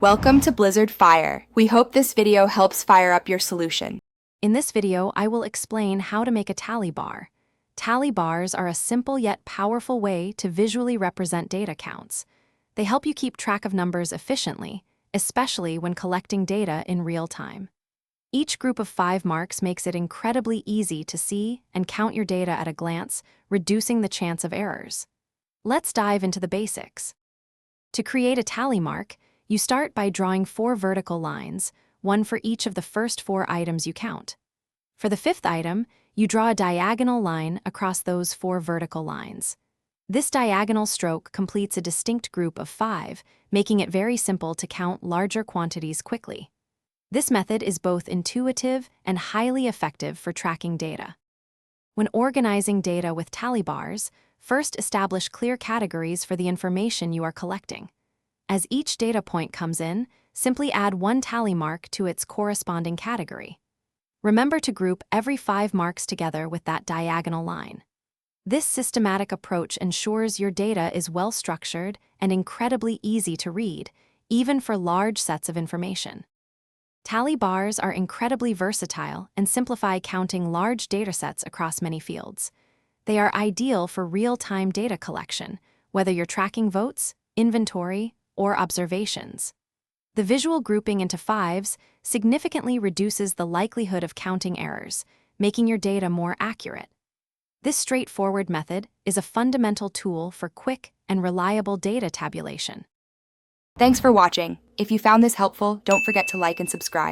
Welcome to Blizzard Fire. We hope this video helps fire up your solution. In this video, I will explain how to make a tally bar. Tally bars are a simple yet powerful way to visually represent data counts. They help you keep track of numbers efficiently, especially when collecting data in real time. Each group of 5 marks makes it incredibly easy to see and count your data at a glance, reducing the chance of errors. Let's dive into the basics. To create a tally mark, you start by drawing 4 vertical lines, one for each of the first 4 items you count. For the 5th item, you draw a diagonal line across those 4 vertical lines. This diagonal stroke completes a distinct group of 5, making it very simple to count larger quantities quickly. This method is both intuitive and highly effective for tracking data. When organizing data with tally bars, first establish clear categories for the information you are collecting. As each data point comes in, simply add one tally mark to its corresponding category. Remember to group every 5 marks together with that diagonal line. This systematic approach ensures your data is well-structured and incredibly easy to read, even for large sets of information. Tally bars are incredibly versatile and simplify counting large datasets across many fields. They are ideal for real-time data collection, whether you're tracking votes, inventory, or observations. The visual grouping into 5s significantly reduces the likelihood of counting errors, making your data more accurate. This straightforward method is a fundamental tool for quick and reliable data tabulation. Thanks for watching. If you found this helpful, don't forget to like and subscribe.